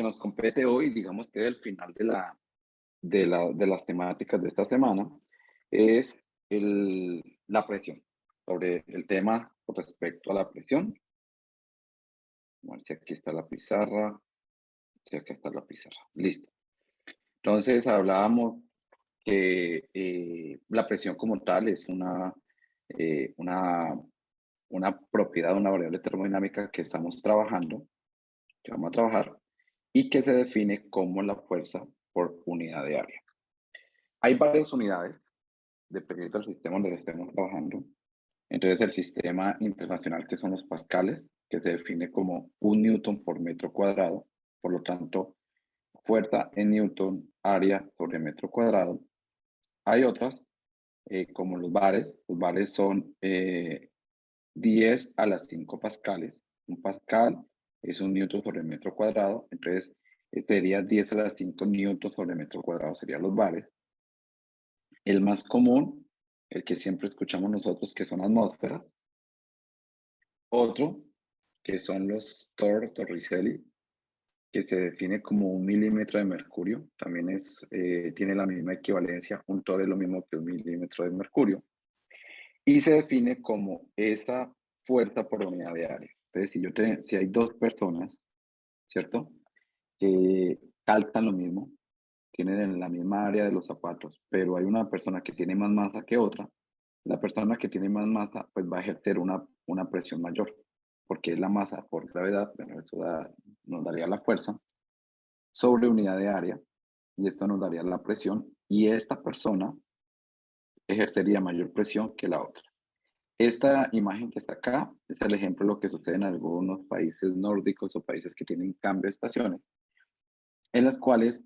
nos compete hoy, digamos que el final de las temáticas de esta semana, es la presión, sobre el tema con respecto a la presión. Vamos a ver si aquí está la pizarra, si acá está la pizarra, listo. Entonces hablábamos que la presión como tal es eh, una, una propiedad, una variable termodinámica que estamos trabajando, que vamos a trabajar, y que se define como la fuerza por unidad de área. Hay varias unidades, dependiendo del sistema donde estemos trabajando. Entonces, el sistema internacional, que son los pascales, que se define como 1 newton por metro cuadrado, por lo tanto, fuerza en newton, área sobre metro cuadrado. Hay otras, como los bares. Los bares son 10 a la 5 pascales. Un pascal es 1 newton sobre metro cuadrado, entonces sería 10 a la 5 newton sobre metro cuadrado, serían los bares. El más común, el que siempre escuchamos nosotros, que son atmósferas. Otro, que son los Torricelli, que se define como 1 milímetro de mercurio. También tiene la misma equivalencia. Un Tor es lo mismo que 1 milímetro de mercurio. Y se define como esa fuerza por unidad de área. Entonces, si hay dos personas, ¿cierto? Que calzan lo mismo, tienen en la misma área de los zapatos, pero hay una persona que tiene más masa que otra, la persona que tiene más masa pues va a ejercer una presión mayor, porque es la masa por gravedad. Bueno, eso nos daría la fuerza sobre unidad de área, y esto nos daría la presión, y esta persona ejercería mayor presión que la otra. Esta imagen que está acá es el ejemplo de lo que sucede en algunos países nórdicos o países que tienen cambio de estaciones, en las cuales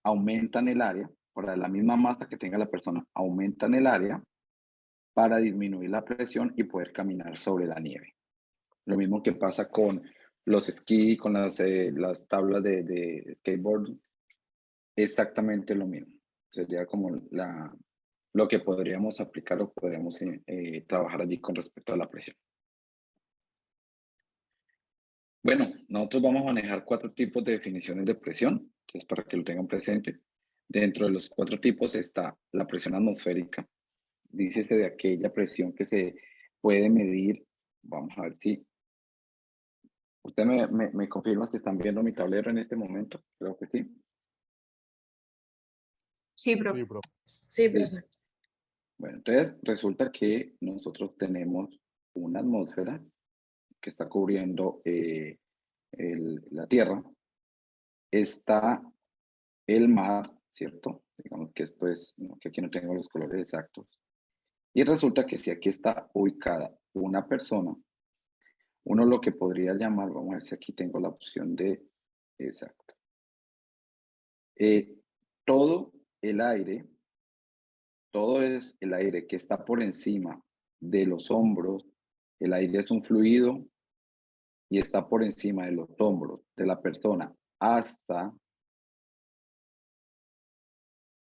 aumentan el área, para la misma masa que tenga la persona, aumentan el área para disminuir la presión y poder caminar sobre la nieve. Lo mismo que pasa con los esquí, con las tablas de skateboard, exactamente lo mismo. Sería como lo que podríamos aplicar o podríamos trabajar allí con respecto a la presión. Bueno, nosotros vamos a manejar 4 tipos de definiciones de presión, que es para que lo tengan presente. Dentro de los 4 tipos está la presión atmosférica, dícese de aquella presión que se puede medir. Vamos a ver si usted me confirma si están viendo mi tablero en este momento. Creo que sí. Sí, profe. Sí, profe. Sí, Listo. profe. Bueno, entonces resulta que nosotros tenemos una atmósfera que está cubriendo la Tierra. Está el mar, ¿cierto? Digamos que esto es, ¿no? Que aquí no tengo los colores exactos. Y resulta que si aquí está ubicada una persona, uno lo que podría llamar, vamos a ver si aquí tengo la opción de exacto. Todo el aire, todo es el aire que está por encima de los hombros. El aire es un fluido y está por encima de los hombros de la persona hasta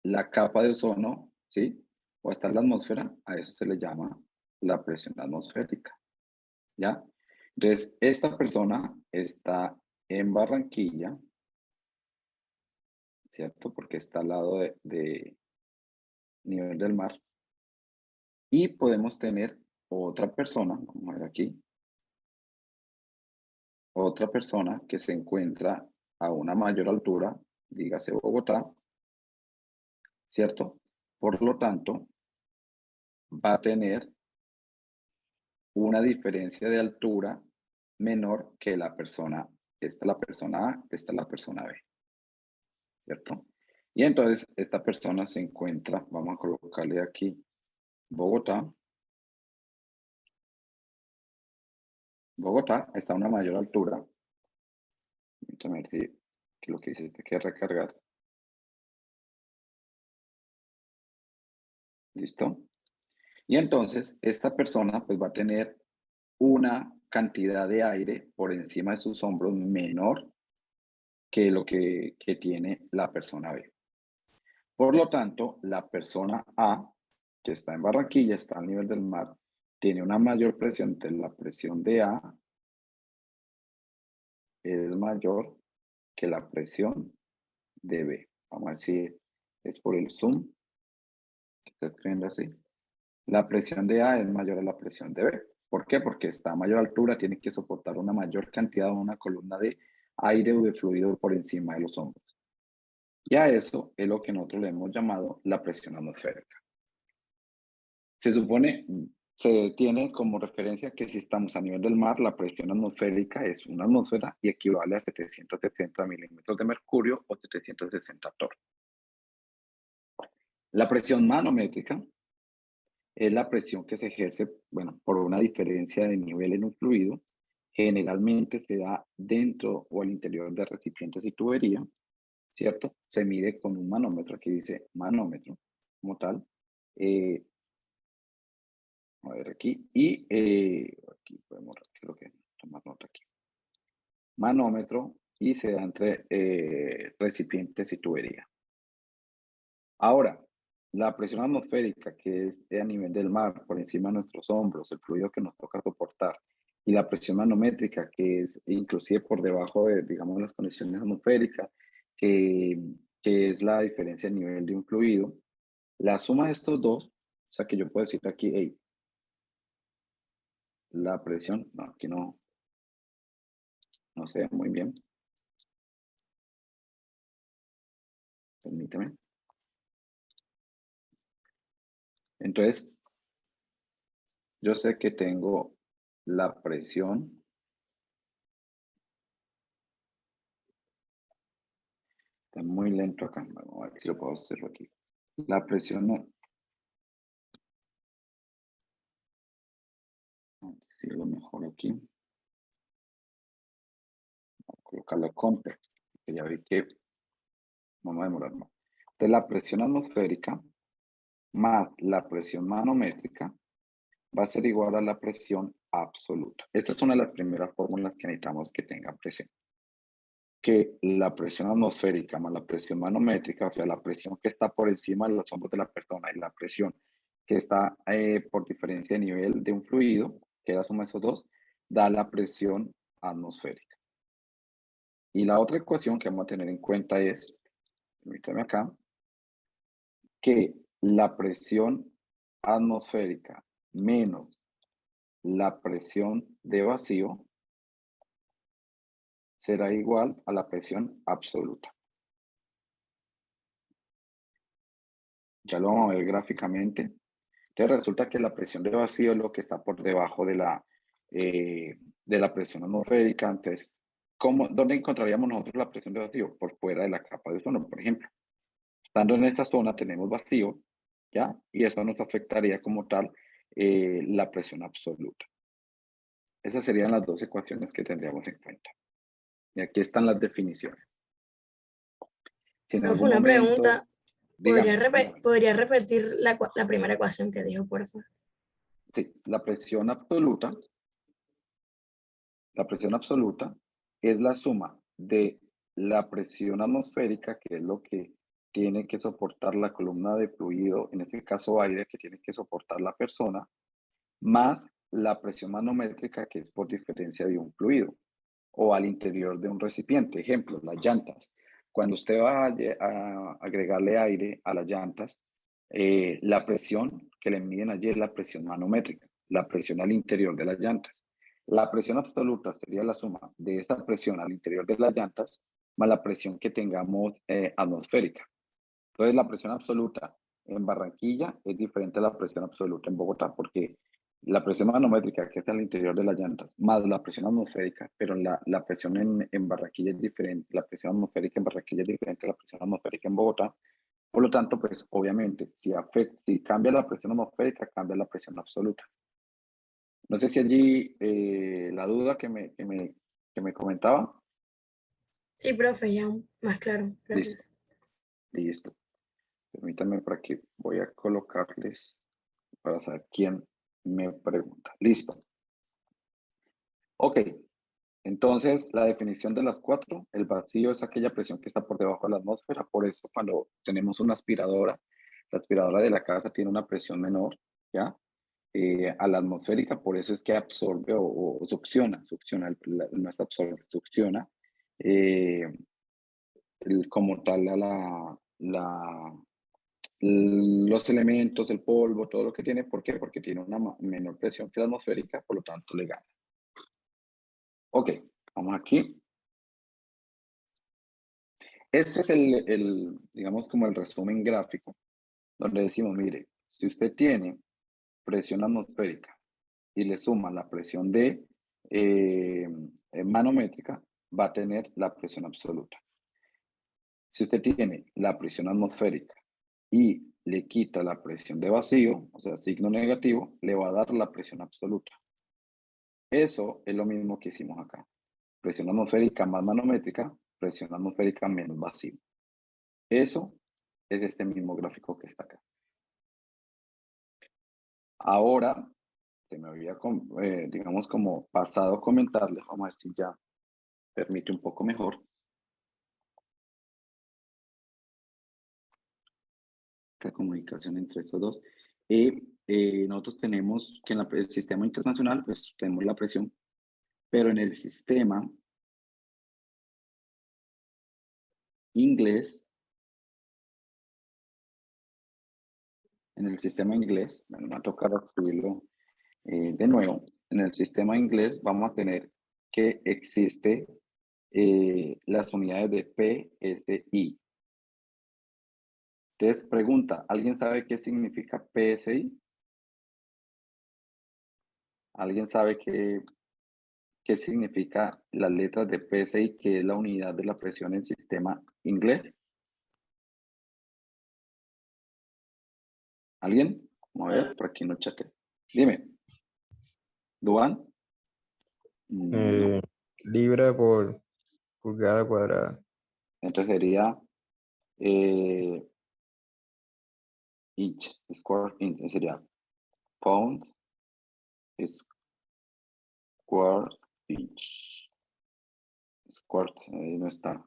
la capa de ozono, ¿sí? O hasta la atmósfera. A eso se le llama la presión atmosférica, ¿ya? Entonces, esta persona está en Barranquilla, ¿cierto? Porque está al lado de nivel del mar. Y podemos tener otra persona, vamos a ver aquí, otra persona que se encuentra a una mayor altura, dígase Bogotá, ¿cierto? Por lo tanto, va a tener una diferencia de altura menor que la persona. Esta es la persona A, esta es la persona B, ¿cierto? Y entonces esta persona se encuentra, vamos a colocarle aquí Bogotá. Bogotá está a una mayor altura. Permítame ver si lo que dice este quiere recargar. ¿Listo? Y entonces esta persona pues va a tener una cantidad de aire por encima de sus hombros menor que lo que tiene la persona B. Por lo tanto, la persona A, que está en Barranquilla, está al nivel del mar, tiene una mayor presión. Entonces, la presión de A es mayor que la presión de B. Vamos a ver si es por el zoom, que está escribiendo así. La presión de A es mayor a la presión de B. ¿Por qué? Porque está a mayor altura, tiene que soportar una mayor cantidad o una columna de aire o de fluido por encima de los hombros. Y a eso es lo que nosotros le hemos llamado la presión atmosférica. Se supone, se tiene como referencia que si estamos a nivel del mar, la presión atmosférica es una atmósfera y equivale a 770 milímetros de mercurio o 760 torr. La presión manométrica es la presión que se ejerce, bueno, por una diferencia de nivel en un fluido. Generalmente se da dentro o al interior de recipientes y tubería, ¿cierto? Se mide con un manómetro, aquí dice manómetro como tal. A ver aquí, y aquí podemos, creo que tomar nota aquí. Manómetro y se da entre recipientes y tubería. Ahora, la presión atmosférica, que es a nivel del mar, por encima de nuestros hombros, el fluido que nos toca soportar, y la presión manométrica, que es inclusive por debajo de, digamos, las condiciones atmosféricas, que, que es la diferencia a nivel de un fluido, la suma de estos dos, o sea que yo puedo decir aquí, hey, la presión, no, aquí no sé muy bien, permíteme. Entonces, yo sé que tengo la presión. Está muy lento acá. Vamos a ver si lo puedo hacerlo aquí. La presión, no. Si lo mejor aquí. Voy a colocarlo context. Que ya vi que vamos a demorar más. Entonces, la presión atmosférica más la presión manométrica va a ser igual a la presión absoluta. Esta es una de las primeras fórmulas que necesitamos que tengan presente. Que la presión atmosférica más la presión manométrica, o sea, la presión que está por encima de los hombros de la persona y la presión que está por diferencia de nivel de un fluido, que es la suma de esos dos, da la presión atmosférica. Y la otra ecuación que vamos a tener en cuenta es, permítame acá, que la presión atmosférica menos la presión de vacío será igual a la presión absoluta. Ya lo vamos a ver gráficamente. Entonces resulta que la presión de vacío es lo que está por debajo de la presión atmosférica. Entonces, ¿dónde encontraríamos nosotros la presión de vacío? Por fuera de la capa de ozono, por ejemplo. Estando en esta zona tenemos vacío, ¿ya? Y eso nos afectaría como tal la presión absoluta. Esas serían las dos ecuaciones que tendríamos en cuenta. Y aquí están las definiciones. Si en Profe, algún una momento, pregunta. ¿Podría, dígame, dígame. ¿podría repetir la primera ecuación que dijo, por favor? Sí, la presión absoluta es la suma de la presión atmosférica, que es lo que tiene que soportar la columna de fluido, en este caso aire, que tiene que soportar la persona, más la presión manométrica, que es por diferencia de un fluido o al interior de un recipiente. Ejemplo, las llantas. Cuando usted va a agregarle aire a las llantas, la presión que le miden allí es la presión manométrica, la presión al interior de las llantas. La presión absoluta sería la suma de esa presión al interior de las llantas más la presión que tengamos atmosférica. Entonces, la presión absoluta en Barranquilla es diferente a la presión absoluta en Bogotá, porque la presión manométrica, que es al interior de las llantas, más la presión atmosférica, pero la presión en Barranquilla es diferente, la presión atmosférica en Barranquilla es diferente a la presión atmosférica en Bogotá. Por lo tanto, pues obviamente, si cambia la presión atmosférica, cambia la presión absoluta. No sé si allí la duda que me comentaba. Sí, profe, ya más claro. Listo, Gracias. listo. Permítanme por aquí, voy a colocarles para saber quién me pregunta. Listo. Ok, entonces la definición de las cuatro, el vacío es aquella presión que está por debajo de la atmósfera, por eso cuando tenemos una aspiradora, la aspiradora de la casa tiene una presión menor, ¿ya? A la atmosférica, por eso es que absorbe o succiona, no es absorbe, succiona como tal los elementos, el polvo, todo lo que tiene. ¿Por qué? Porque tiene una menor presión que la atmosférica, por lo tanto le gana. Ok, vamos aquí. Este es digamos, como el resumen gráfico, donde decimos, mire, si usted tiene presión atmosférica y le suma la presión de manométrica, va a tener la presión absoluta. Si usted tiene la presión atmosférica y le quita la presión de vacío, o sea, signo negativo, le va a dar la presión absoluta. Eso es lo mismo que hicimos acá. Presión atmosférica más manométrica, presión atmosférica menos vacío. Eso es este mismo gráfico que está acá. Ahora, se me había, digamos, como pasado a comentarles, vamos a ver si ya permite un poco mejor. La comunicación entre estos dos. Nosotros tenemos que en el sistema internacional, pues tenemos la presión, pero en el sistema inglés, bueno, me va a tocar escribirlo de nuevo, en el sistema inglés vamos a tener que existe las unidades de PSI. Entonces, pregunta, ¿alguien sabe qué significa PSI? ¿Alguien sabe qué significa las letras de PSI, que es la unidad de la presión en sistema inglés? ¿Alguien? Vamos a ver, por aquí no chate. Dime. ¿Duan? No. Libra por pulgada cuadrada. Entonces sería inch, square inch, sería pound, square inch. Square, ahí no está.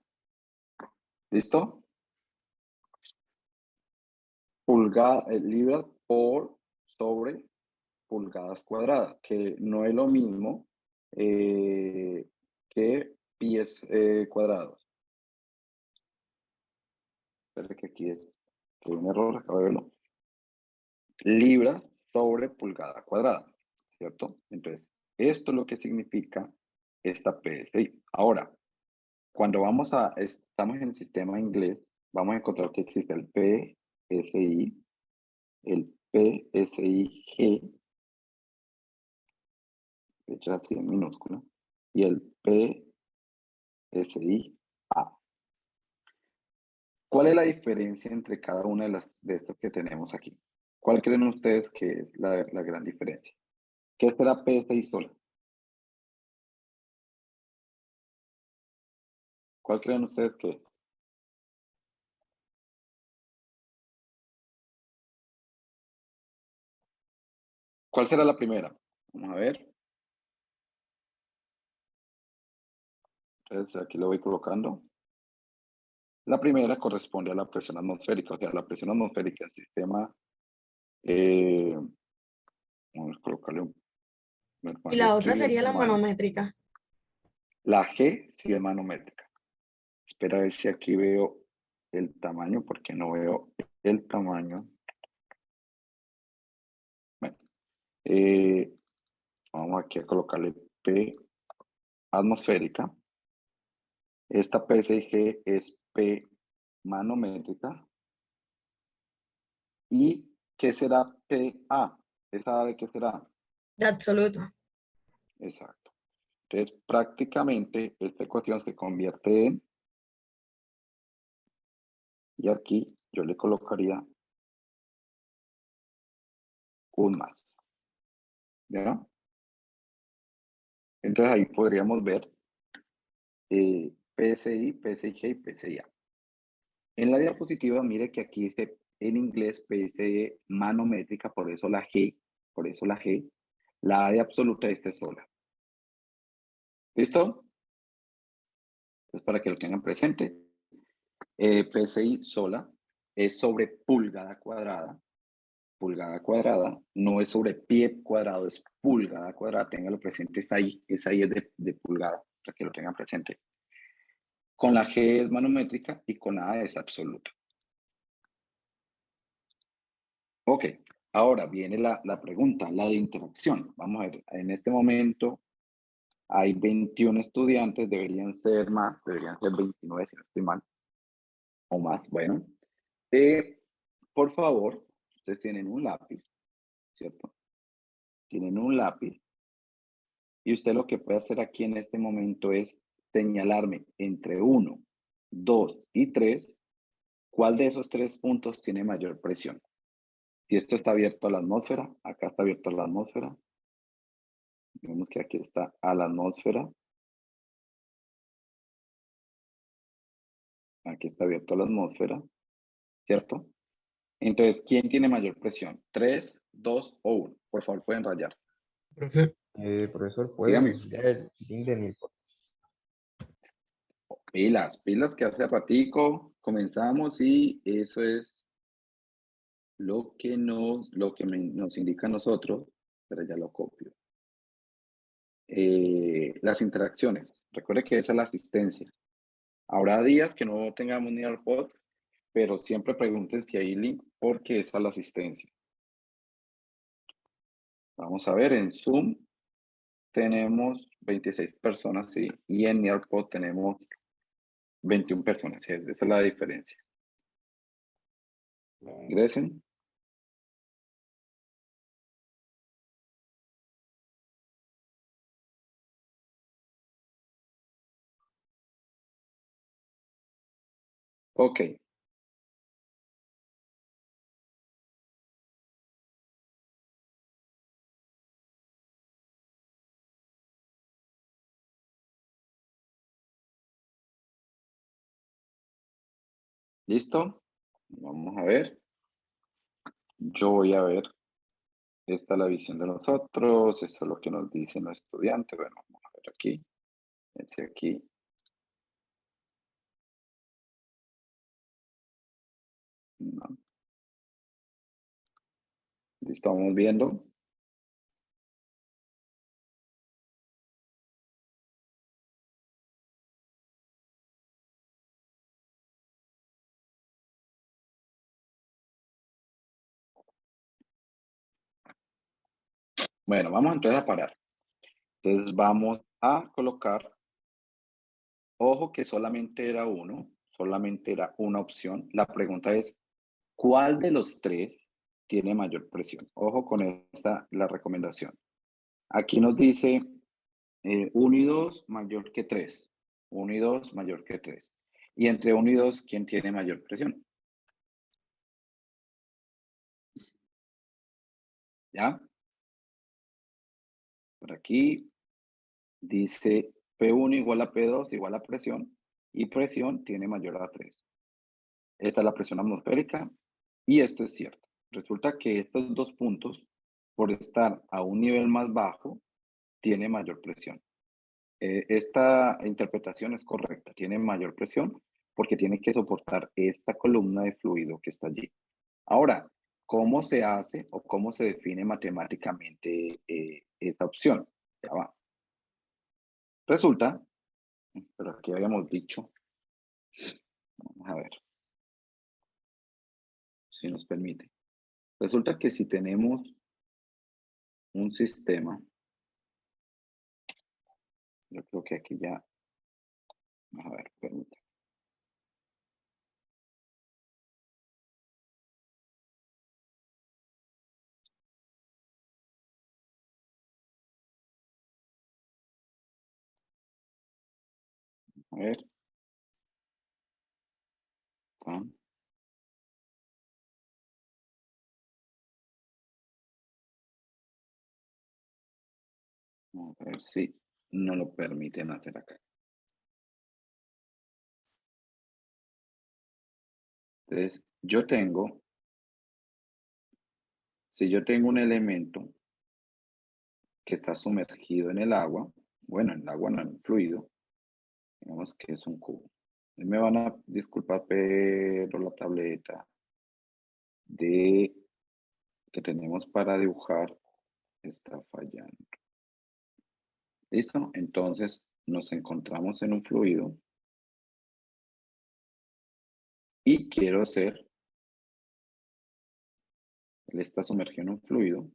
¿Listo? Libras por sobre pulgadas cuadradas, que no es lo mismo que pies cuadrados. Espera que aquí hay un error, acabo de verlo. Libras sobre pulgada cuadrada, ¿cierto? Entonces, esto es lo que significa esta PSI. Ahora, cuando estamos en el sistema inglés, vamos a encontrar que existe el PSI, el PSIG, hecho así en minúscula, y el PSIA. ¿Cuál es la diferencia entre cada una de estos que tenemos aquí? ¿Cuál creen ustedes que es la gran diferencia? ¿Qué será PSI sola? ¿Cuál creen ustedes que es? ¿Cuál será la primera? Vamos a ver. Entonces aquí lo voy colocando. La primera corresponde a la presión atmosférica, o sea, la presión atmosférica del sistema. Vamos a colocarle un. Y la otra Trigger sería la tamaño. manométrica. La G sí es manométrica. Espera a ver si aquí veo el tamaño, porque no veo el tamaño. Bueno, vamos aquí a colocarle P atmosférica. Esta PSIG es P manométrica. ¿Y qué será PA? ¿Esa de qué será? De absoluta. Exacto. Entonces, prácticamente esta ecuación se convierte en, y aquí yo le colocaría un más. ¿Ya? Entonces ahí podríamos ver PSI, PSIG y PSIA. En la diapositiva, mire que aquí dice en inglés PSI manométrica, por eso la G, la A de absoluta esta sola. ¿Listo? Entonces, para que lo tengan presente, PSI sola es sobre pulgada cuadrada. Pulgada cuadrada no es sobre pie cuadrado, es pulgada cuadrada. Ténganlo presente, esa I es de pulgada, para que lo tengan presente. Con la G es manométrica y con A es absoluta. Ok, ahora viene la pregunta, la de interacción. Vamos a ver, en este momento hay 21 estudiantes, deberían ser más, deberían ser 29 si no estoy mal, o más, bueno. Por favor, ustedes tienen un lápiz, ¿cierto? Tienen un lápiz y usted lo que puede hacer aquí en este momento es señalarme entre 1, 2 y 3, cuál de esos 3 puntos tiene mayor presión. Si esto está abierto a la atmósfera, acá está abierto a la atmósfera. Vemos que aquí está a la atmósfera. Aquí está abierto a la atmósfera, ¿cierto? Entonces, ¿quién tiene mayor presión? ¿3, 2 o 1? Por favor, pueden rayar. Profe, Profesor, ¿puede Dígame. enviar el link de Newport? Pilas, pilas que hace ratico comenzamos y eso es lo que nos indica a nosotros, pero ya lo copio. Las interacciones. Recuerde que esa es la asistencia. Habrá días que no tengamos ni al pod, pero siempre pregunten si hay link porque esa es la asistencia. Vamos a ver, en Zoom tenemos 26 personas, sí, y en Nearpod tenemos 21 personas, sí, esa es la diferencia. Ingresen. Ok. ¿Listo? Vamos a ver. Yo voy a ver. Esta es la visión de nosotros. Esto es lo que nos dicen los estudiantes. Bueno, vamos a ver aquí. Este aquí. No. ¿Listo? Vamos viendo. Bueno, vamos entonces a parar. Entonces vamos a colocar, ojo que solamente era uno, solamente era una opción. La pregunta es, ¿cuál de los 3 tiene mayor presión? Ojo con esta, la recomendación. Aquí nos dice 1 y 2 mayor que 3. 1 y 2 mayor que 3. Y entre 1 y 2, ¿quién tiene mayor presión? ¿Ya? Por aquí dice P1 igual a P2 igual a presión. Y presión tiene mayor a 3. Esta es la presión atmosférica. Y esto es cierto. Resulta que estos 2 puntos, por estar a un nivel más bajo, tiene mayor presión. Esta interpretación es correcta. Tiene mayor presión porque tiene que soportar esta columna de fluido que está allí. Ahora, ¿cómo se hace o cómo se define matemáticamente esta opción? Ya va. Resulta, pero aquí habíamos dicho, vamos a ver si nos permite. Resulta que si tenemos un sistema, yo creo que aquí ya, vamos a ver, permítame. A ver. ¿Está? Vamos a ver si no lo permiten hacer acá. Entonces, si yo tengo un elemento que está sumergido en el agua, bueno, en el agua no en el fluido, digamos que es un cubo. Me van a disculpar, pero la tableta que tenemos para dibujar está fallando. ¿Listo? Entonces nos encontramos en un fluido y quiero hacer, él está sumergido en un fluido,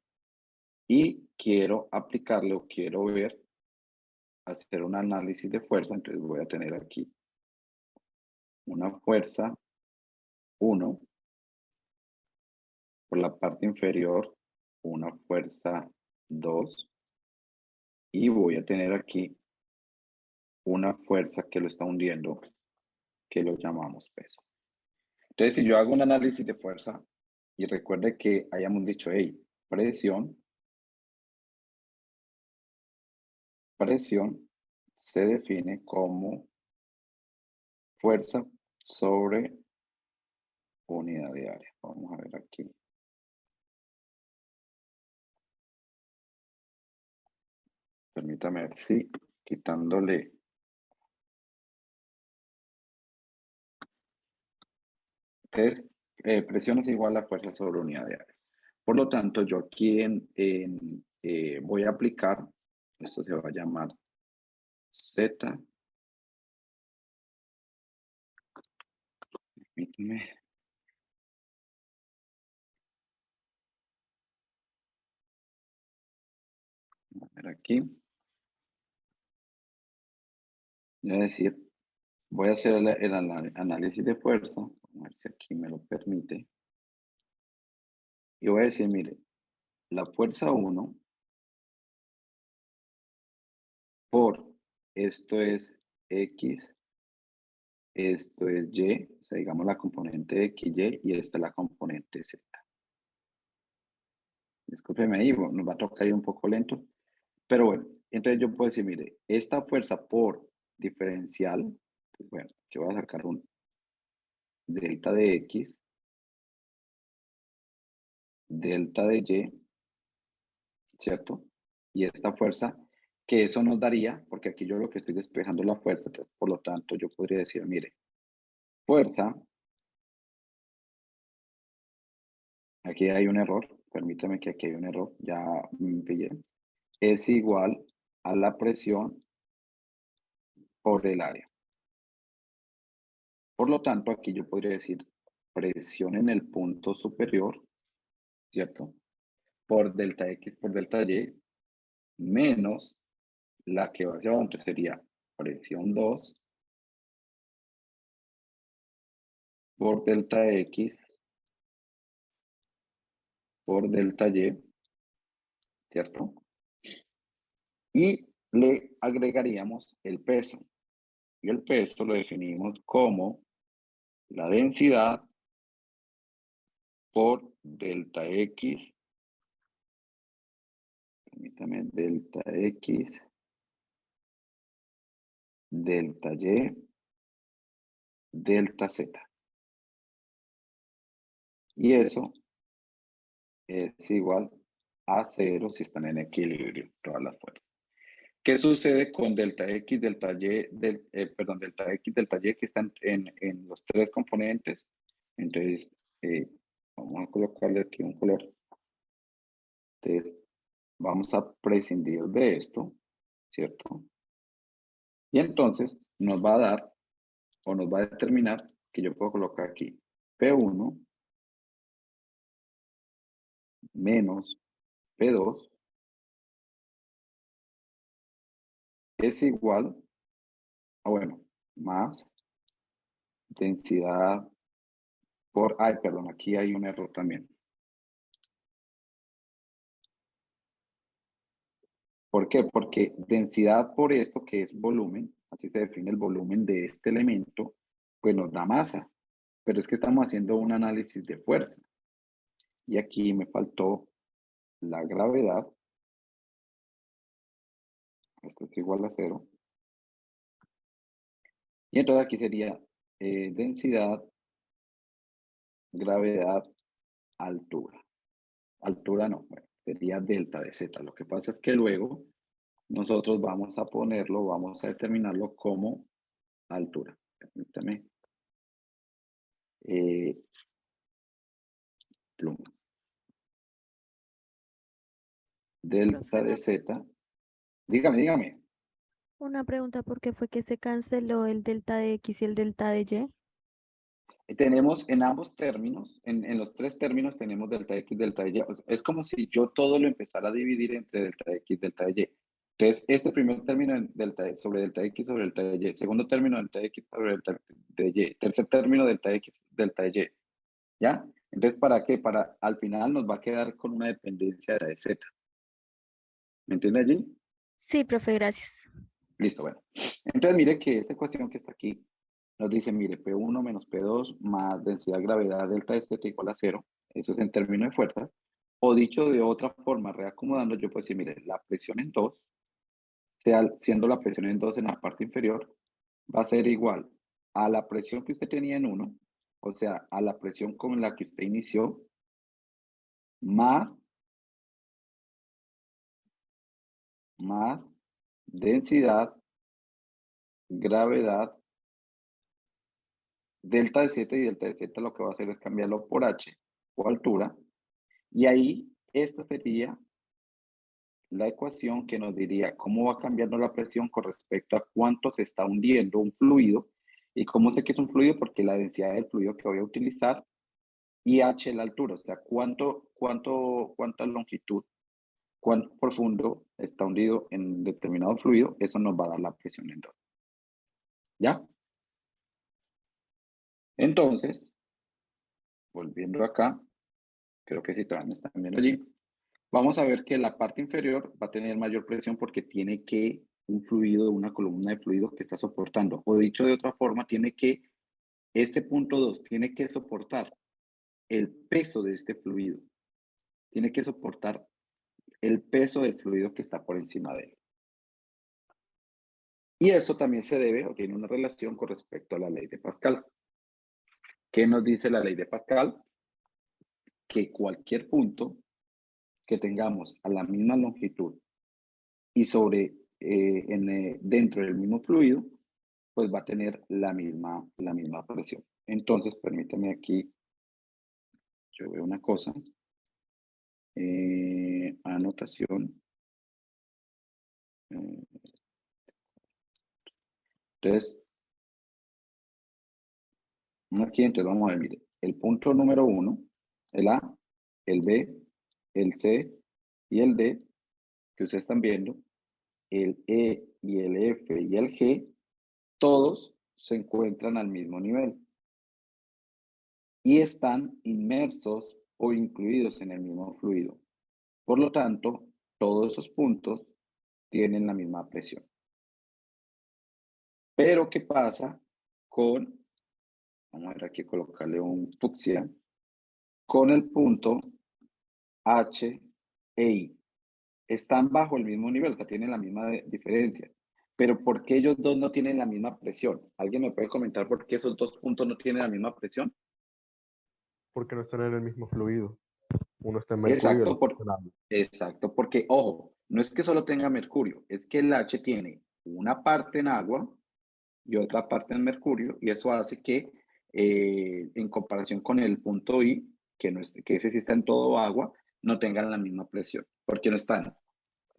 y quiero aplicarle o quiero ver, hacer un análisis de fuerza. Entonces voy a tener aquí una fuerza 1, por la parte inferior una fuerza 2, y voy a tener aquí una fuerza que lo está hundiendo, que lo llamamos peso. Entonces, si yo hago un análisis de fuerza, y recuerde que hayamos dicho, hey, presión se define como fuerza sobre unidad de área. Vamos a ver aquí. Permítame ver si quitándole. Entonces, presión es igual a fuerza sobre unidad de área. Por lo tanto, yo aquí voy a aplicar, esto se va a llamar Z. Permítame. A ver aquí. Es decir, voy a hacer el análisis de fuerza. Vamos a ver si aquí me lo permite. Y voy a decir, mire, la fuerza 1 por esto es X, esto es Y, o sea, digamos la componente X, Y, y esta es la componente Z. Discúlpeme ahí, nos va a tocar ir un poco lento. Pero bueno, entonces yo puedo decir, mire, esta fuerza por diferencial, pues bueno, yo voy a sacar un delta de X, delta de Y, ¿cierto? Y esta fuerza, que eso nos daría, porque aquí yo lo que estoy despejando la fuerza, entonces, por lo tanto yo podría decir, mire, fuerza, aquí hay un error, permítame que aquí hay un error, ya me pillé, es igual a la presión por el área. Por lo tanto, aquí yo podría decir presión en el punto superior, ¿cierto? Por delta X por delta Y, menos la que va hacia abajo, entonces sería presión 2 por delta X por delta Y, ¿cierto? Y le agregaríamos el peso. Y el peso lo definimos como la densidad por delta X, permítame, delta X, delta Y, delta Z. Y eso es igual a 0 si están en equilibrio todas las fuerzas. ¿Qué sucede con delta X, delta Y, delta X, delta Y que están en los tres componentes? Entonces, vamos a colocarle aquí un color. Entonces, vamos a prescindir de esto, ¿cierto? Y entonces nos va a dar, o nos va a determinar, que yo puedo colocar aquí P1 menos P2 es igual a, bueno, más densidad por, ay, perdón, aquí hay un error también. ¿Por qué? Porque densidad por esto, que es volumen, así se define el volumen de este elemento, pues nos da masa. Pero es que estamos haciendo un análisis de fuerza. Y aquí me faltó la gravedad. Esto es igual a 0. Y entonces aquí sería densidad, gravedad, altura. Altura no, bueno, sería delta de Z. Lo que pasa es que luego nosotros vamos a ponerlo, vamos a determinarlo como altura. Permítame. Pluma. Delta Profe, de Z. Dígame. una pregunta, ¿por qué fue que se canceló el delta de X y el delta de Y? tenemos en ambos términos, en los tres términos tenemos delta X, delta Y. O sea, es como si yo todo lo empezara a dividir entre delta X, delta Y. Entonces, este primer término sobre delta X sobre delta Y, segundo término delta X sobre delta Y, tercer término delta X, delta Y. ¿Ya? Entonces, ¿para qué? Para, al final nos va a quedar con una dependencia de la de Z. ¿Me entiende allí? Sí, profe, gracias. Listo, bueno. Entonces, mire que esta ecuación que está aquí nos dice, mire, P1 menos P2 más densidad gravedad delta de Z igual a 0. Eso es en términos de fuerzas. O dicho de otra forma, reacomodando, yo puedo decir, mire, la presión en 2, siendo la presión en 2 en la parte inferior, va a ser igual a la presión que usted tenía en 1, o sea, a la presión con la que usted inició, más densidad, gravedad, delta de Z, y delta de Z lo que va a hacer es cambiarlo por H o altura, y ahí esta sería la ecuación que nos diría cómo va cambiando la presión con respecto a cuánto se está hundiendo un fluido. ¿Y cómo sé que es un fluido? Porque la densidad del fluido que voy a utilizar y H la altura, o sea, cuánta longitud, cuán profundo está hundido en determinado fluido, eso nos va a dar la presión en 2. ¿Ya? Entonces, volviendo acá, creo que sí, todavía me están viendo allí. Vamos a ver que la parte inferior va a tener mayor presión porque tiene que un fluido, una columna de fluido que está soportando. O dicho de otra forma, este punto 2 tiene que soportar el peso de este fluido. Tiene que soportar el peso del fluido que está por encima de él. Y eso también se debe o tiene una relación con respecto a la ley de Pascal. ¿Qué nos dice la ley de Pascal? Que cualquier punto que tengamos a la misma longitud y dentro del mismo fluido, pues va a tener la misma presión. Entonces, permítame aquí, yo veo una cosa, anotación. Entonces, aquí entonces vamos a ver, mire, el punto número 1, el A, el B, el C y el D, que ustedes están viendo, el E y el F y el G, todos se encuentran al mismo nivel y están inmersos o incluidos en el mismo fluido. Por lo tanto, todos esos puntos tienen la misma presión. Pero, ¿qué pasa con, vamos a ver aquí, colocarle un fucsia, con el punto H e I? Están bajo el mismo nivel, o sea, tienen la misma diferencia. Pero ¿por qué ellos dos no tienen la misma presión? ¿Alguien me puede comentar por qué esos dos puntos no tienen la misma presión? Porque no están en el mismo fluido. Uno está en mercurio y el Exacto, otro está en agua. exacto, porque, ojo, no es que solo tenga mercurio, es que el H tiene una parte en agua y otra parte en mercurio, y eso hace que, en comparación con el punto I, que ese sí está en todo agua, no tengan la misma presión, porque no están,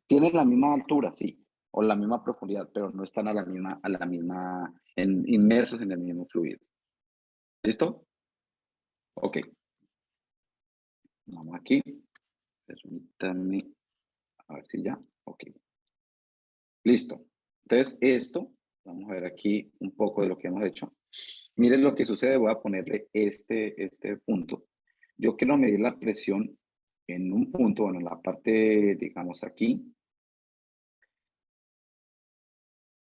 tienen la misma altura, sí, o la misma profundidad, pero no están inmersos en el mismo fluido. ¿Listo? Ok. Vamos aquí. Permítanme, a ver si ya. Ok. Listo. Entonces, esto, vamos a ver aquí un poco de lo que hemos hecho. Miren lo que sucede, voy a ponerle este punto. Yo quiero medir la presión en un punto, bueno, en la parte, digamos aquí,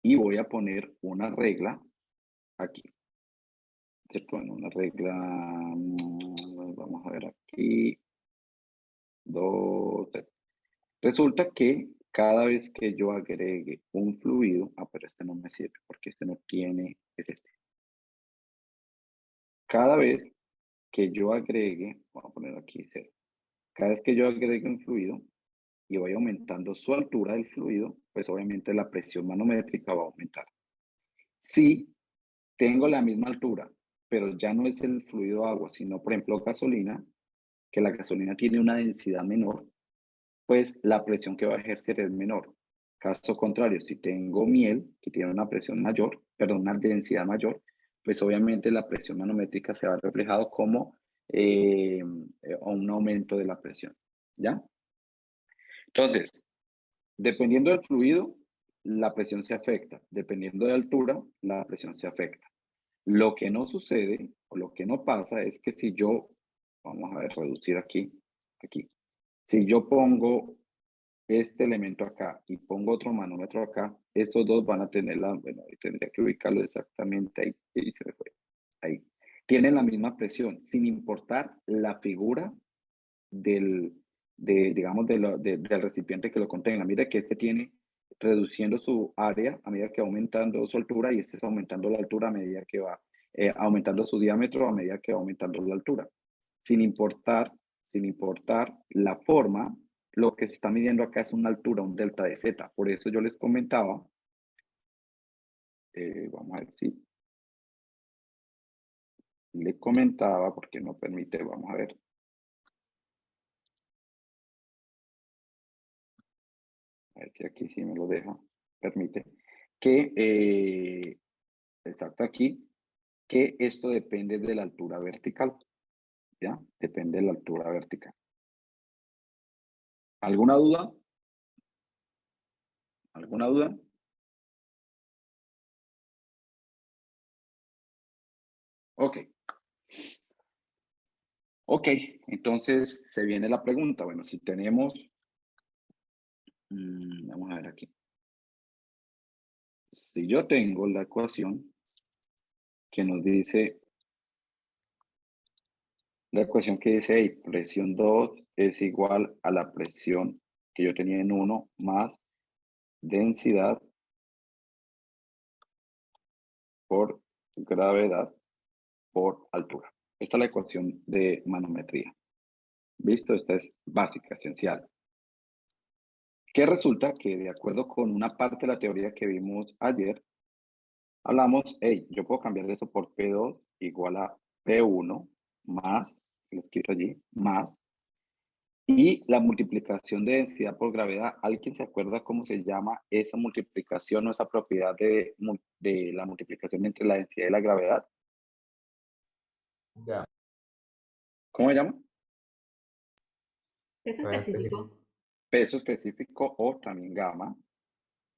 y voy a poner una regla aquí, ¿cierto? En una regla, vamos a ver aquí, 2, 3. Resulta que cada vez que yo agregue un fluido, pero este no me sirve porque este no tiene, es este. Cada vez que yo agregue, voy a poner aquí 0, cada vez que yo agregue un fluido y vaya aumentando su altura del fluido, pues obviamente la presión manométrica va a aumentar. Si tengo la misma altura, pero ya no es el fluido agua, sino por ejemplo gasolina, que la gasolina tiene una densidad menor, pues la presión que va a ejercer es menor. Caso contrario, si tengo miel, que tiene una presión mayor, perdón, una densidad mayor, pues obviamente la presión manométrica se va reflejado como un aumento de la presión, ¿ya? Entonces, dependiendo del fluido, la presión se afecta. Dependiendo de altura, la presión se afecta. Lo que no sucede o lo que no pasa es que si yo, vamos a ver, reducir aquí, si yo pongo este elemento acá y pongo otro manómetro acá, estos dos van a tener bueno, tendría que ubicarlo exactamente ahí, ahí se me fue, ahí. Tienen la misma presión, sin importar la figura digamos, del recipiente que lo contenga. Mira que este tiene reduciendo su área a medida que va aumentando su altura y este está aumentando la altura a medida que va aumentando su diámetro a medida que va aumentando la altura. Sin importar la forma, lo que se está midiendo acá es una altura, un delta de Z. Por eso yo les comentaba, vamos a ver si le comentaba, porque no permite, vamos a ver. A ver si aquí sí me lo deja, permite. Que, exacto aquí, que esto depende de la altura vertical, ¿ya? Depende de la altura vertical. ¿Alguna duda? ¿Alguna duda? Ok. Ok, entonces se viene la pregunta. Bueno, si tenemos, vamos a ver aquí. Si yo tengo la ecuación que nos dice, la ecuación que dice, hey, presión 2 es igual a la presión que yo tenía en 1 más densidad por gravedad por altura. Esta es la ecuación de manometría. ¿Listo? Esta es básica, esencial. Que resulta que de acuerdo con una parte de la teoría que vimos ayer, hablamos, hey, yo puedo cambiar eso por P2 igual a P1 más, lo escrito allí, más, y la multiplicación de densidad por gravedad. ¿Alguien se acuerda cómo se llama esa multiplicación o esa propiedad de la multiplicación entre la densidad y la gravedad? Ya. ¿Cómo se llama? Peso específico. Peso específico o también gamma,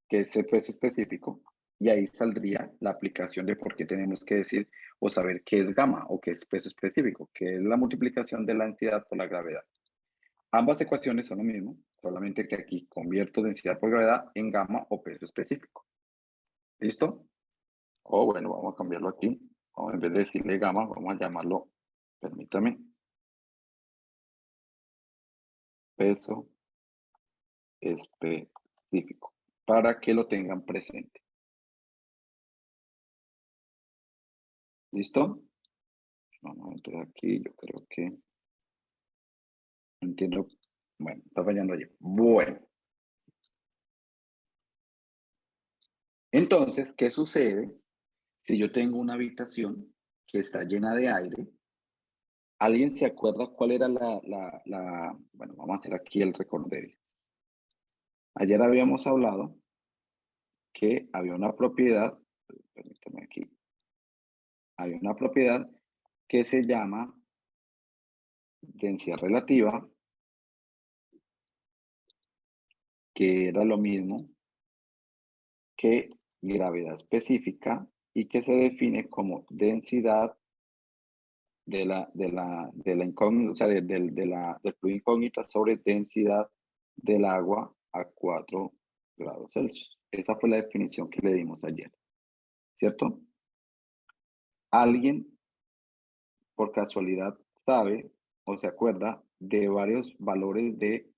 que es el peso específico, y ahí saldría la aplicación de por qué tenemos que decir o saber qué es gamma o qué es peso específico, que es la multiplicación de la densidad por la gravedad. Ambas ecuaciones son lo mismo, solamente que aquí convierto densidad por gravedad en gamma o peso específico. ¿Listo? O bueno, vamos a cambiarlo aquí. O en vez de decirle gamma, vamos a llamarlo, permítame, peso específico, para que lo tengan presente. ¿Listo? Vamos a entrar aquí, yo creo que entiendo. Bueno, está fallando allí. Bueno. Entonces, ¿qué sucede si yo tengo una habitación que está llena de aire? ¿Alguien se acuerda cuál era bueno, vamos a hacer aquí el recorderis. Ayer habíamos hablado que había una propiedad, permítame aquí, hay una propiedad que se llama densidad relativa, que era lo mismo que gravedad específica y que se define como densidad de la incógnita, o sea, del fluido incógnita sobre densidad del agua a 4 grados Celsius. Esa fue la definición que le dimos ayer, ¿cierto? ¿Alguien por casualidad sabe o se acuerda de varios valores de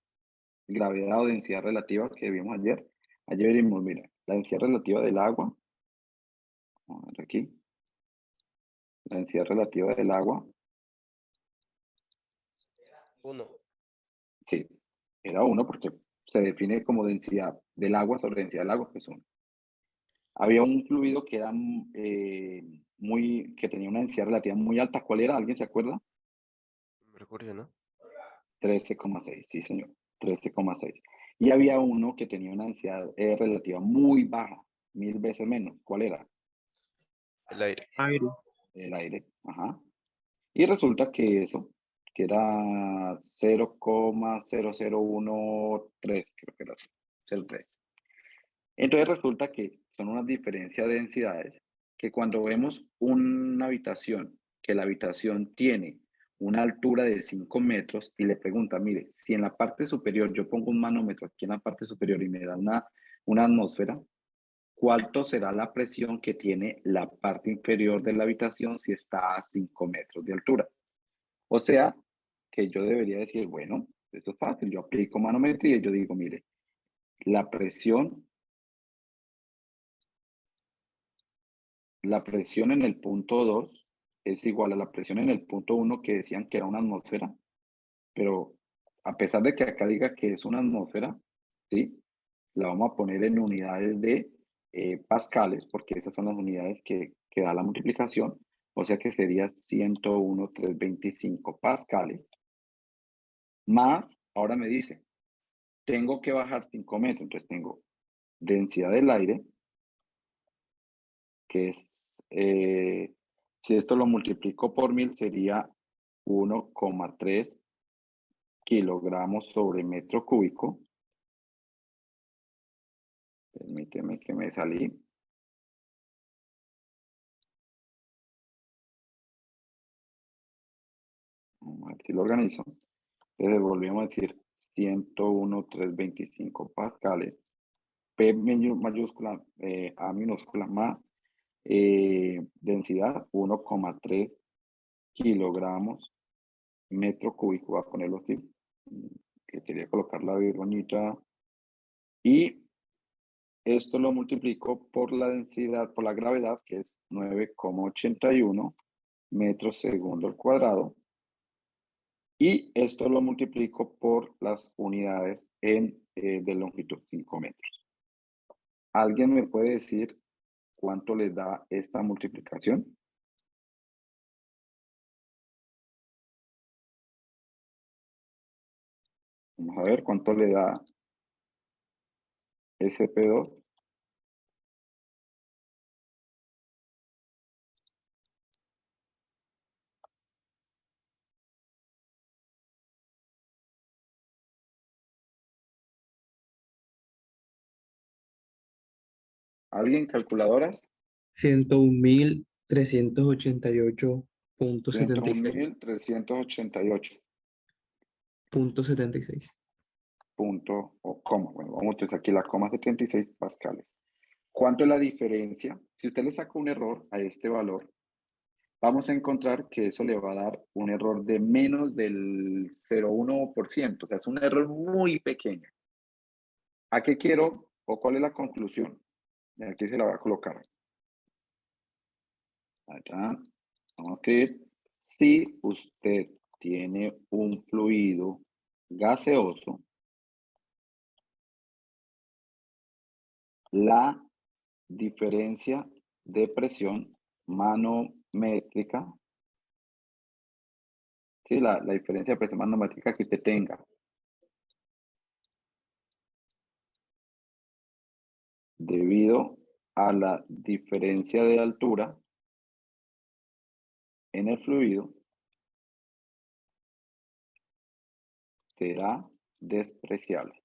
gravedad o densidad relativa que vimos ayer? Ayer vimos, mira, la densidad relativa del agua, vamos a ver aquí, la densidad relativa del agua, 1. sí, era 1 porque se define como densidad del agua sobre densidad del agua, que es 1. Había un fluido que era que tenía una densidad relativa muy alta. ¿Cuál era? ¿Alguien se acuerda? Mercurio, ¿no? 13,6, sí señor, 13,6. Y había uno que tenía una densidad relativa muy baja, 1000 veces menos. ¿Cuál era? El aire. Aire. El aire. Ajá. Y resulta que eso, que era 0,0013, creo que era así, 0,3. Entonces resulta que son unas diferencias de densidades que cuando vemos una habitación, que la habitación tiene una altura de 5 metros y le pregunta, mire, si en la parte superior yo pongo un manómetro aquí en la parte superior y me da una atmósfera, ¿cuánto será la presión que tiene la parte inferior de la habitación si está a 5 metros de altura? O sea, que yo debería decir, bueno, esto es fácil, yo aplico manometría y yo digo, mire, la presión en el punto 2 es igual a la presión en el punto 1 que decían que era una atmósfera, pero a pesar de que acá diga que es una atmósfera, ¿sí? La vamos a poner en unidades de pascales, porque esas son las unidades que da la multiplicación, o sea que sería 101,325 pascales, más, ahora me dice, tengo que bajar 5 metros, entonces tengo densidad del aire, que es, si esto lo multiplico por 1000, sería 1,3 kilogramos sobre metro cúbico. Permíteme que me salí. Vamos a ver si lo organizo. Entonces volvemos a decir 101,325 pascales. P mayúscula, A minúscula más densidad 1,3 kilogramos metro cúbico. Voy a ponerlo así. Que quería colocarla bien bonita. Y esto lo multiplico por la densidad, por la gravedad, que es 9,81 metros segundo al cuadrado. Y esto lo multiplico por las unidades de longitud 5 metros. ¿Alguien me puede decir cuánto les da esta multiplicación? Vamos a ver cuánto le da SP2. ¿Alguien calculadoras? 101.388.76. 101,388. .76. Punto o coma. Bueno, vamos entonces aquí la coma 76 pascales. ¿Cuánto es la diferencia? Si usted le saca un error a este valor, vamos a encontrar que eso le va a dar un error de menos del 0,1%. O sea, es un error muy pequeño. ¿A qué quiero o cuál es la conclusión? Aquí se la va a colocar. Allá. Vamos a escribir. Si usted tiene un fluido gaseoso, la diferencia de presión manométrica, ¿sí? La diferencia de presión manométrica que usted tenga debido a la diferencia de altura en el fluido será despreciable.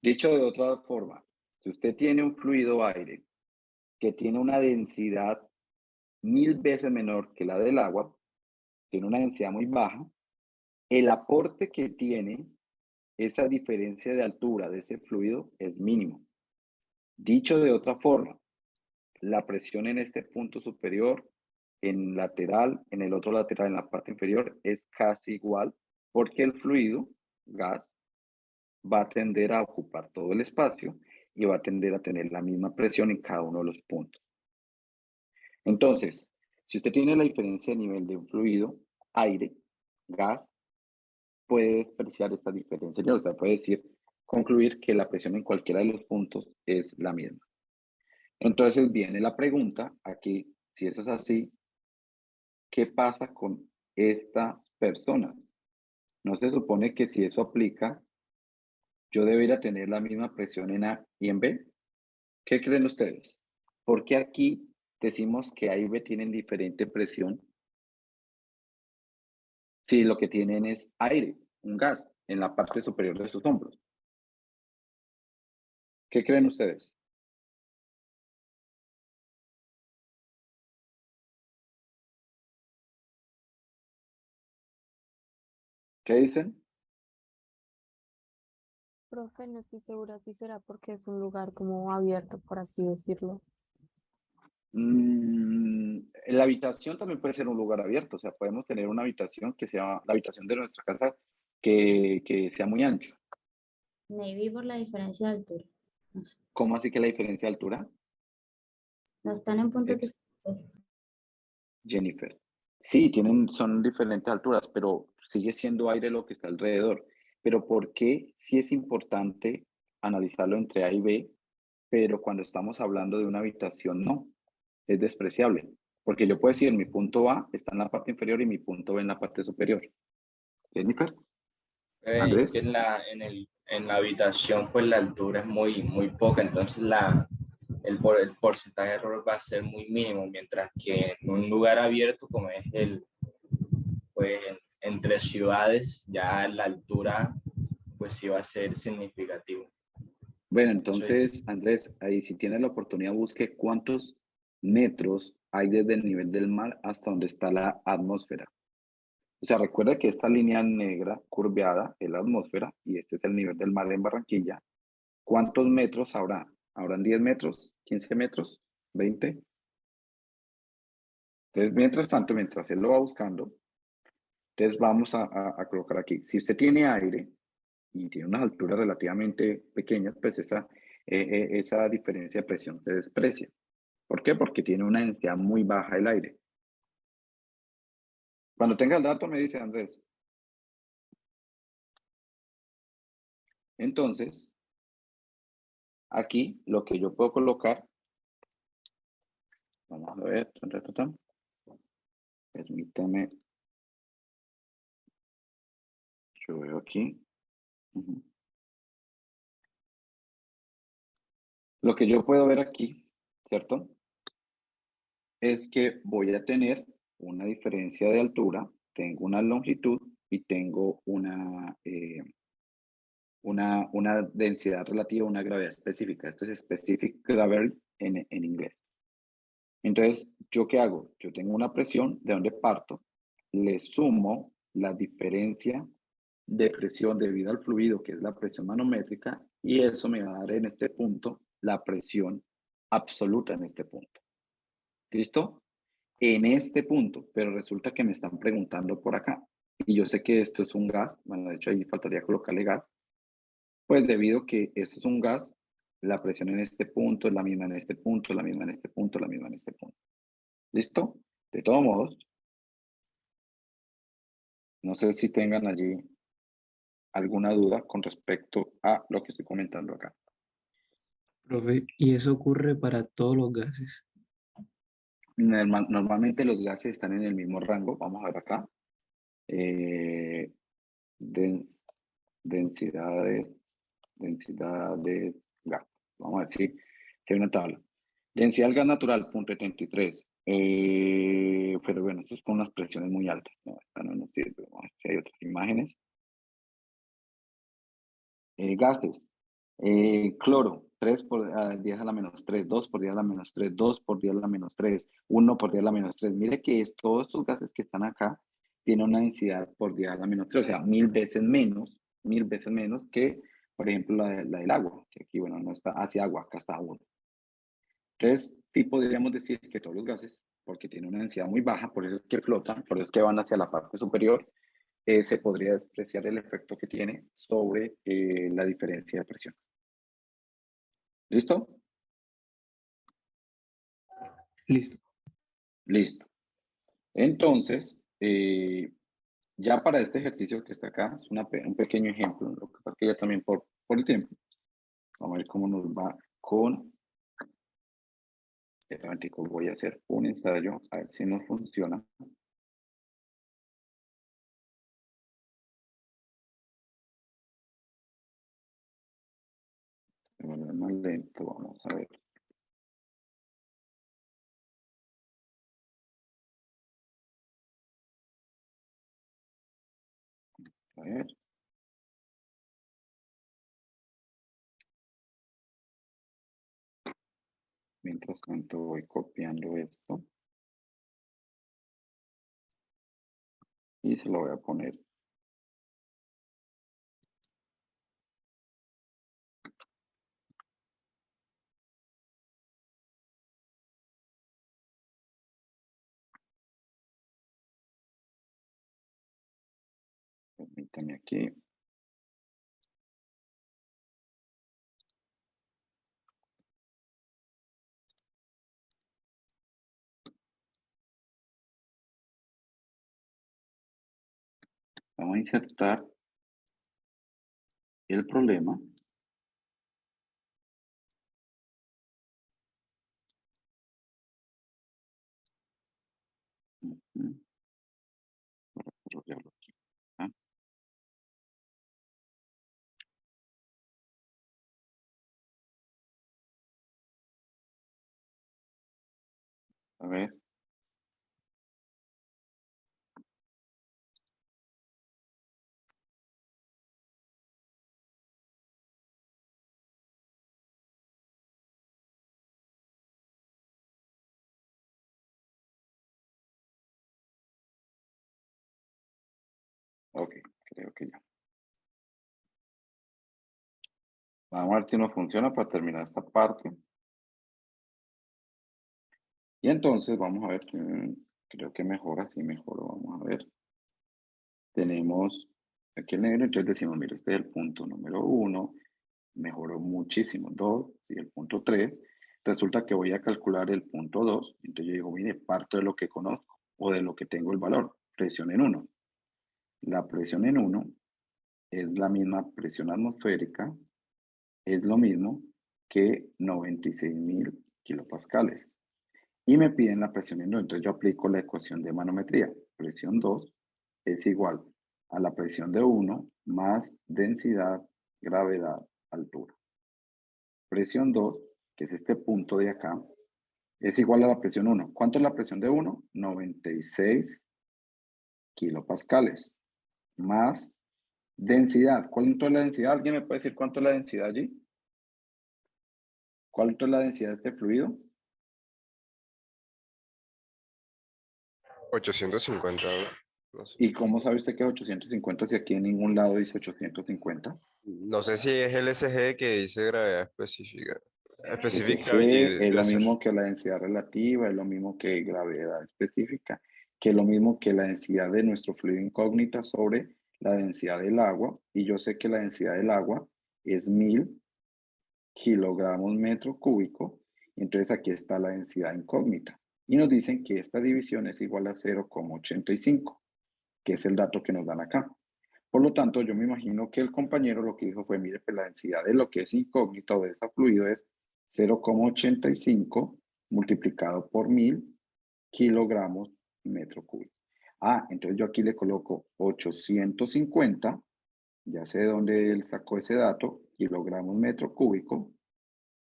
Dicho de otra forma, si usted tiene un fluido aire que tiene una densidad 1000 veces menor que la del agua, tiene una densidad muy baja, el aporte que tiene esa diferencia de altura de ese fluido es mínimo. Dicho de otra forma, la presión en este punto superior, en lateral, en el otro lateral, en la parte inferior, es casi igual porque el fluido, gas, va a tender a ocupar todo el espacio y va a tender a tener la misma presión en cada uno de los puntos. Entonces, si usted tiene la diferencia de nivel de un fluido, aire, gas, puede despreciar esta diferencia. O sea, puede decir, concluir que la presión en cualquiera de los puntos es la misma. Entonces viene la pregunta, aquí, si eso es así, ¿qué pasa con estas personas? ¿No se supone que si eso aplica, yo debería tener la misma presión en A y en B? ¿Qué creen ustedes? ¿Por qué aquí decimos que A y B tienen diferente presión si lo que tienen es aire, un gas, en la parte superior de sus hombros. ¿Qué creen ustedes? ¿Qué dicen? Profe, no estoy segura si será porque es un lugar como abierto, por así decirlo. La habitación también puede ser un lugar abierto, o sea, podemos tener una habitación que sea la habitación de nuestra casa que sea muy ancho. Maybe por la diferencia de altura. No sé. ¿Cómo así que la diferencia de altura? No están en puntos Ex- diferentes. Jennifer. Sí, son diferentes alturas, pero sigue siendo aire lo que está alrededor. Pero ¿por qué sí es importante analizarlo entre A y B, pero cuando estamos hablando de una habitación no? Es despreciable. Porque yo puedo decir, mi punto A está en la parte inferior y mi punto B en la parte superior. Jennifer, Es que Andrés. en la habitación pues la altura es muy poca, entonces el porcentaje de error va a ser muy mínimo, mientras que en un lugar abierto como es pues entre ciudades, ya la altura pues sí va a ser significativo. Bueno, Soy, entonces, Andrés, ahí si tienes la oportunidad, busque cuántos metros hay desde el nivel del mar hasta donde está la atmósfera. O sea, recuerda que esta línea negra curveada es la atmósfera y este es el nivel del mar en Barranquilla. ¿Cuántos metros habrá? ¿Habrán 10 metros? ¿15 metros? ¿20? Entonces, mientras tanto, mientras él lo va buscando, entonces vamos a colocar aquí. Si usted tiene aire y tiene unas alturas relativamente pequeñas, pues esa diferencia de presión se desprecia. ¿Por qué? Porque tiene una densidad muy baja el aire. Cuando tenga el dato me dice Andrés. Entonces, aquí lo que yo puedo colocar, vamos a ver, permítame, yo veo aquí. Lo que yo puedo ver aquí, ¿cierto? Es que voy a tener una diferencia de altura, tengo una longitud y tengo una densidad relativa, una gravedad específica. Esto es specific gravity en inglés. Entonces, ¿yo qué hago? Yo tengo una presión de donde parto, le sumo la diferencia de presión debido al fluido, que es la presión manométrica, y eso me va a dar en este punto la presión absoluta en este punto. ¿Listo? En este punto, pero resulta que me están preguntando por acá. Y yo sé que esto es un gas, bueno, de hecho ahí faltaría colocarle gas, pues debido a que esto es un gas, la presión en este punto es la misma en este punto, la misma en este punto, la misma en este punto. ¿Listo? De todos modos, no sé si tengan allí alguna duda con respecto a lo que estoy comentando acá. Profe, y eso ocurre para todos los gases. Normalmente los gases están en el mismo rango. Vamos a ver acá. Dens densidad de gas. Vamos a ver si hay una tabla. Densidad del gas natural, 0.73. Pero bueno, esto es con unas presiones muy altas. No, esta no nos sirve. Vamos a ver si hay otras imágenes. Gases. Cloro, 3 por 10 a la menos 3, 2 por 10 a la menos 3, 2 por 10 a la menos 3, 1 por 10 a la menos 3. Mire que todos estos gases que están acá tienen una densidad por 10 a la menos 3, o sea, mil veces menos que, por ejemplo, la del agua, que aquí, bueno, no está hacia agua, acá está 1. Entonces, sí podríamos decir que todos los gases, porque tienen una densidad muy baja, por eso es que flotan, por eso es que van hacia la parte superior, se podría despreciar el efecto que tiene sobre la diferencia de presión. ¿Listo? Listo. Listo. Entonces, ya para este ejercicio que está acá, es un pequeño ejemplo, lo que pasa es que ya también por el tiempo, vamos a ver cómo nos va con, voy a hacer un ensayo, a ver si nos funciona. Más lento, vamos a ver. A ver. Mientras tanto voy copiando esto. Y se lo voy a poner. Permítame aquí. Vamos a insertar el problema. Ujú. Para desarrollarlo aquí. ¿Ah? A ver. Ok, creo que ya. Vamos a ver si nos funciona para terminar esta parte. Y entonces vamos a ver, creo que mejora, sí mejoró, vamos a ver. Tenemos aquí el negro, entonces decimos, mira, este es el punto número 1, mejoró muchísimo, 2 y el punto 3. Resulta que voy a calcular el punto 2, entonces yo digo, mire, parto de lo que conozco o de lo que tengo el valor, presión en 1. La presión en 1 es la misma presión atmosférica, es lo mismo que 96.000 kilopascales. Y me piden la presión en 2, entonces yo aplico la ecuación de manometría. Presión 2 es igual a la presión de 1 más densidad, gravedad, altura. Presión 2, que es este punto de acá, es igual a la presión 1. ¿Cuánto es la presión de 1? 96 kilopascales. Más densidad. ¿Cuánto es la densidad? ¿Alguien me puede decir cuánto es la densidad allí? ¿Cuánto es la densidad de este fluido? 850, ¿no? No sé. ¿Y cómo sabe usted que es 850 si aquí en ningún lado dice 850? No sé si es el SG que dice gravedad específica. Ese Específica G y es debe lo ser. mismo que la densidad relativa, es lo mismo que gravedad específica, que es lo mismo que la densidad de nuestro fluido incógnita sobre la densidad del agua. Y yo sé que la densidad del agua es 1000 kilogramos metro cúbico. Entonces aquí está la densidad incógnita. Y nos dicen que esta división es igual a 0,85, que es el dato que nos dan acá. Por lo tanto, yo me imagino que el compañero lo que dijo fue, mire, pues la densidad de lo que es incógnito de ese fluido es 0,85 multiplicado por 1000 kilogramos metro cúbico. Ah, entonces yo aquí le coloco 850, ya sé de dónde él sacó ese dato, kilogramos metro cúbico,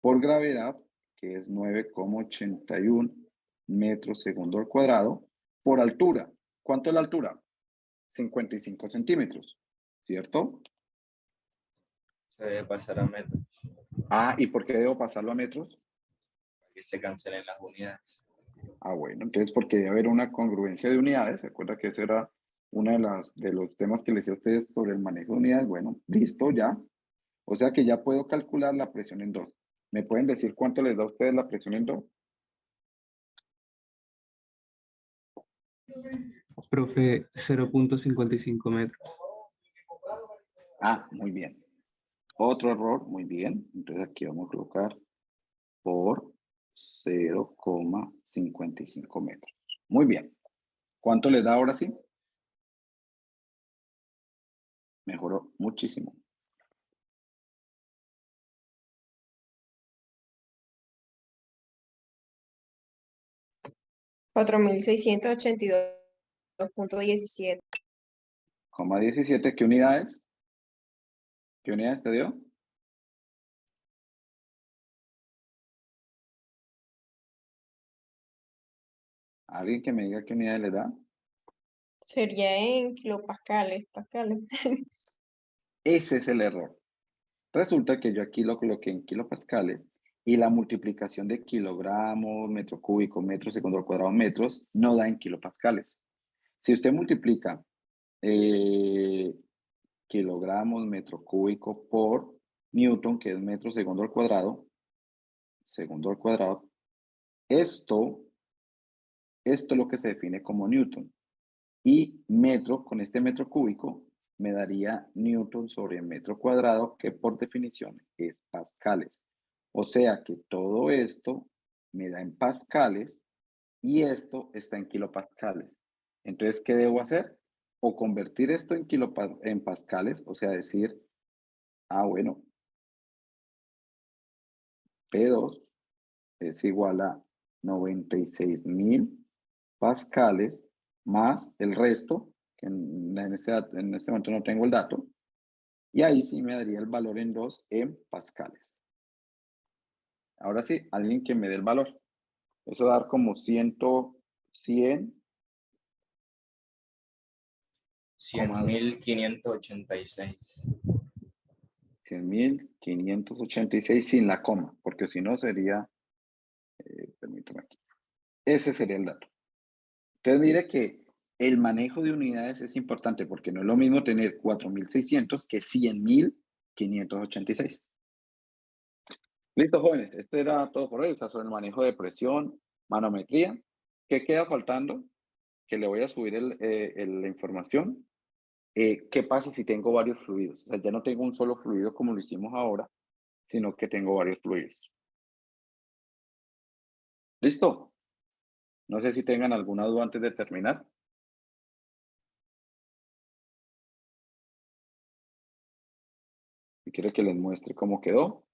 por gravedad, que es 9,81 metros segundo al cuadrado, por altura. ¿Cuánto es la altura? 55 centímetros, ¿cierto? Se debe pasar a metros Ah, ¿y por qué debo pasarlo a metros? para que se cancelen las unidades. Ah, bueno, entonces porque debe haber una congruencia de unidades. ¿Se acuerda que ese era uno de los temas que les decía a ustedes sobre el manejo de unidades? Bueno, listo, ya. O sea que ya puedo calcular la presión en 2. ¿Me pueden decir cuánto les da a ustedes la presión en 2? Profe, 0,55 metros. Ah, muy bien. Otro error, muy bien. Entonces aquí vamos a colocar por 0,55 metros. Muy bien. ¿Cuánto les da ahora sí? Mejoró muchísimo. $4,682.17. Coma 17, ¿qué unidades? ¿Qué unidades te dio? ¿Alguien que me diga qué unidades le da? Sería en kilopascales, pascales. Ese es el error. Resulta que yo aquí lo coloqué en kilopascales y la multiplicación de kilogramos, metro cúbico, metro segundo al cuadrado, metros, no da en kilopascales. Si usted multiplica kilogramos, metro cúbico por newton, que es metro segundo al cuadrado, esto es lo que se define como newton. Y metro, con este metro cúbico, me daría newton sobre metro cuadrado, que por definición es pascales. O sea que todo esto me da en pascales y esto está en kilopascales. Entonces, ¿qué debo hacer? O convertir esto en pascales, o sea, decir, bueno, P2 es igual a 96.000 pascales más el resto, que en este momento no tengo el dato, y ahí sí me daría el valor en 2 en pascales. Ahora sí, alguien que me dé el valor. Eso va a dar como 100.586. 100.586 sin la coma, porque si no sería, permítame aquí. Ese sería el dato. Entonces mire que el manejo de unidades es importante porque no es lo mismo tener 4.600 que 100.586. Listo, jóvenes. Esto era todo por hoy. Sobre el manejo de presión, manometría. ¿Qué queda faltando? Que le voy a subir la información. ¿Qué pasa si tengo varios fluidos? O sea, ya no tengo un solo fluido como lo hicimos ahora, sino que tengo varios fluidos. ¿Listo? No sé si tengan alguna duda antes de terminar. Si quiere que les muestre cómo quedó.